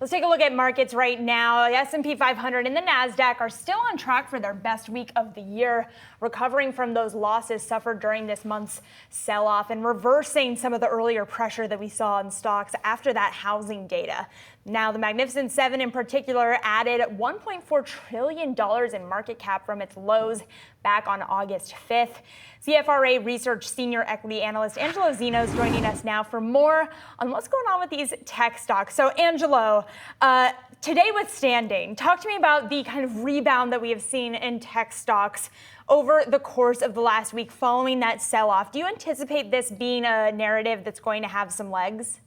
Let's take a look at markets right now. The S&P 500 and the NASDAQ are still on track for their best week of the year, recovering from those losses suffered during this month's sell-off and reversing some of the earlier pressure that we saw in stocks after that housing data. Now, the Magnificent Seven in particular added $1.4 trillion in market cap from its lows back on August 5th. CFRA Research Senior Equity Analyst Angelo Zino is joining us now for more on what's going on with these tech stocks. So, Angelo, today withstanding, talk to me about the kind of rebound that we have seen in tech stocks over the course of the last week following that sell-off. Do you anticipate this being a narrative that's going to have some legs?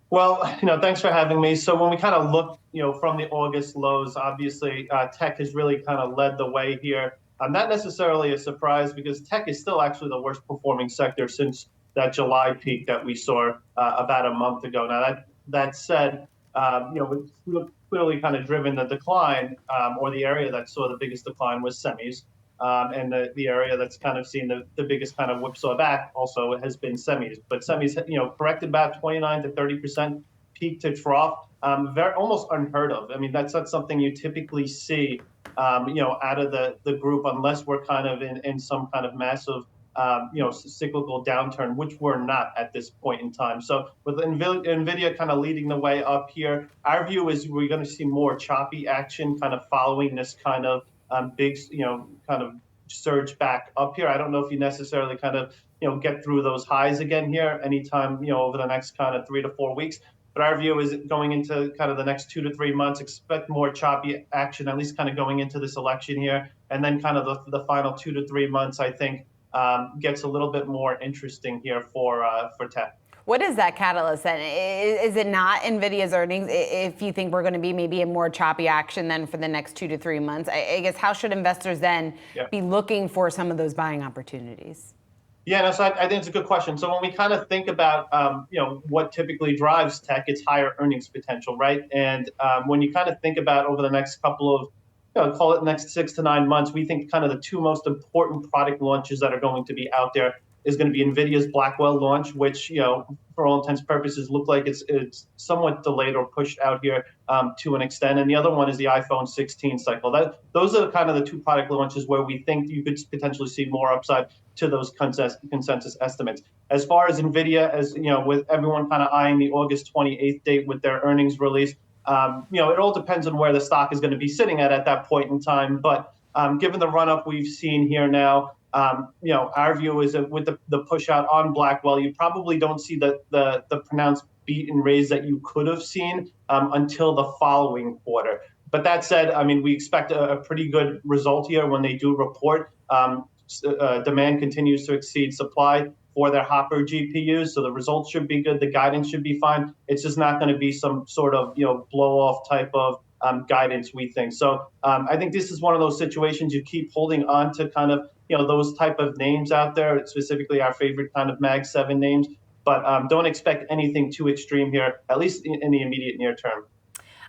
Well, thanks for having me. So when we kind of look, from the August lows, obviously tech has really kind of led the way here. Not necessarily a surprise because tech is still actually the worst performing sector since that July peak that we saw about a month ago. Now that said, it's clearly kind of driven the decline, or the area that saw the biggest decline was semis. And the area that's kind of seen the biggest kind of whipsaw back also has been semis. But semis, corrected about 29 to 30% peak to trough, almost unheard of. I mean, that's not something you typically see, out of the group unless we're kind of in some kind of massive, cyclical downturn, which we're not at this point in time. So with Nvidia kind of leading the way up here, our view is we're going to see more choppy action kind of following this kind of big, kind of surge back up here. I don't know if you necessarily kind of, get through those highs again here anytime, over the next kind of 3 to 4 weeks. But our view is going into kind of the next 2 to 3 months, expect more choppy action, at least kind of going into this election here. And then kind of the final 2 to 3 months, I think, gets a little bit more interesting here for tech. What is that catalyst then? Is it not Nvidia's earnings? If you think we're going to be maybe a more choppy action then for the next 2 to 3 months, I guess how should investors then be looking for some of those buying opportunities? Yeah, no, so I think it's a good question. So when we kind of think about, what typically drives tech, it's higher earnings potential, right? And when you kind of think about over the next couple of, call it next 6 to 9 months, we think kind of the two most important product launches that are going to be out there is going to be Nvidia's Blackwell launch, which, for all intents and purposes, look like it's somewhat delayed or pushed out here to an extent. And the other one is the iPhone 16 cycle. Those are kind of the two product launches where we think you could potentially see more upside to those consensus estimates. As far as Nvidia, with everyone kind of eyeing the August 28th date with their earnings release, it all depends on where the stock is going to be sitting at that point in time. But given the run up we've seen here now, our view is that with the push out on Blackwell, you probably don't see the pronounced beat and raise that you could have seen until the following quarter. But that said, I mean, we expect a pretty good result here when they do report. Demand continues to exceed supply for their Hopper GPUs, so the results should be good. The guidance should be fine. It's just not going to be some sort of blow off type of guidance, we think. So I think this is one of those situations you keep holding on to kind of those type of names out there, specifically our favorite kind of Mag 7 names, but don't expect anything too extreme here, at least in the immediate near term.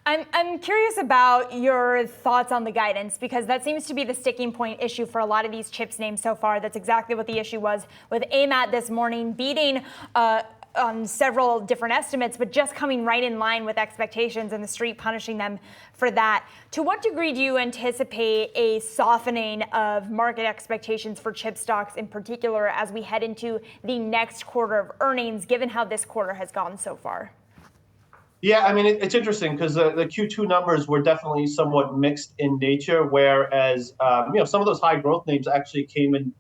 I'm curious about your thoughts on the guidance, because that seems to be the sticking point issue for a lot of these chips names so far. That's exactly what the issue was with AMAT this morning, beating on several different estimates, but just coming right in line with expectations and the street punishing them for that. To what degree do you anticipate a softening of market expectations for chip stocks in particular as we head into the next quarter of earnings, given how this quarter has gone so far? Yeah, I mean, it's interesting because the Q2 numbers were definitely somewhat mixed in nature, whereas, some of those high growth names actually came in,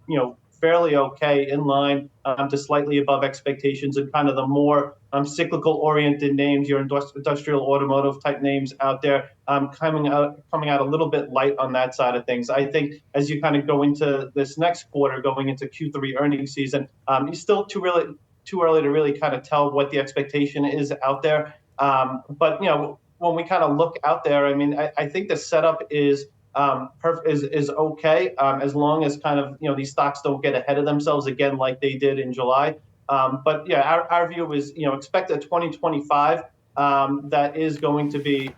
fairly okay, in line to slightly above expectations, and kind of the more cyclical oriented names, your industrial automotive type names out there, coming out a little bit light on that side of things. I think as you kind of go into this next quarter, going into Q3 earnings season, it's still too early to really kind of tell what the expectation is out there. But when we kind of look out there, I mean, I think the setup is okay, as long as kind of these stocks don't get ahead of themselves again like they did in July. But yeah, our view is expect a 2025 that is going to be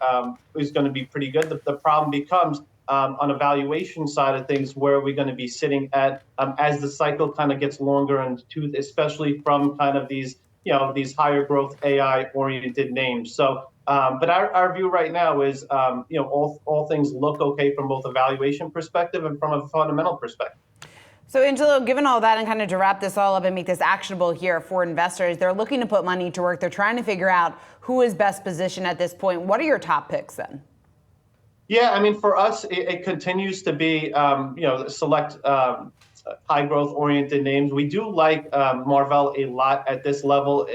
pretty good. The problem becomes on a valuation side of things, where are we going to be sitting at as the cycle kind of gets longer, and especially from kind of these these higher growth AI oriented names. So But our view right now is, all things look okay from both a valuation perspective and from a fundamental perspective. So Angelo, given all that, and kind of to wrap this all up and make this actionable here for investors, they're looking to put money to work. They're trying to figure out who is best positioned at this point. What are your top picks then? Yeah, I mean, for us, it continues to be, select high growth oriented names. We do like Marvell a lot at this level.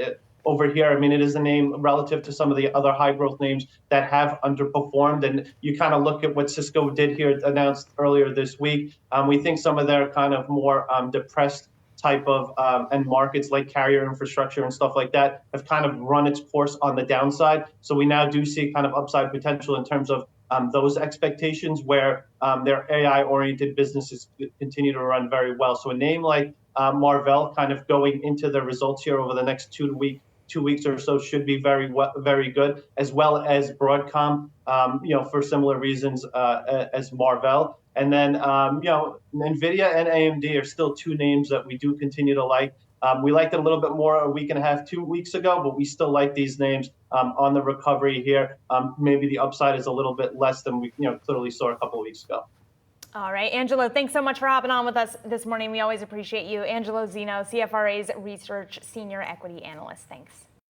Over here, I mean, it is a name relative to some of the other high growth names that have underperformed. And you kind of look at what Cisco did here, announced earlier this week. We think some of their kind of more depressed type of and markets like carrier infrastructure and stuff like that have kind of run its course on the downside. So we now do see kind of upside potential in terms of those expectations where their AI-oriented businesses continue to run very well. So a name like Marvell kind of going into the results here over the next 2 weeks or so should be very good, as well as Broadcom, for similar reasons as Marvell. And then, Nvidia and AMD are still two names that we do continue to like. We liked it a little bit more a week and a half, 2 weeks ago, but we still like these names on the recovery here. Maybe the upside is a little bit less than we clearly saw a couple of weeks ago. All right, Angelo, thanks so much for hopping on with us this morning. We always appreciate you. Angelo Zino, CFRA's Research Senior Equity Analyst. Thanks.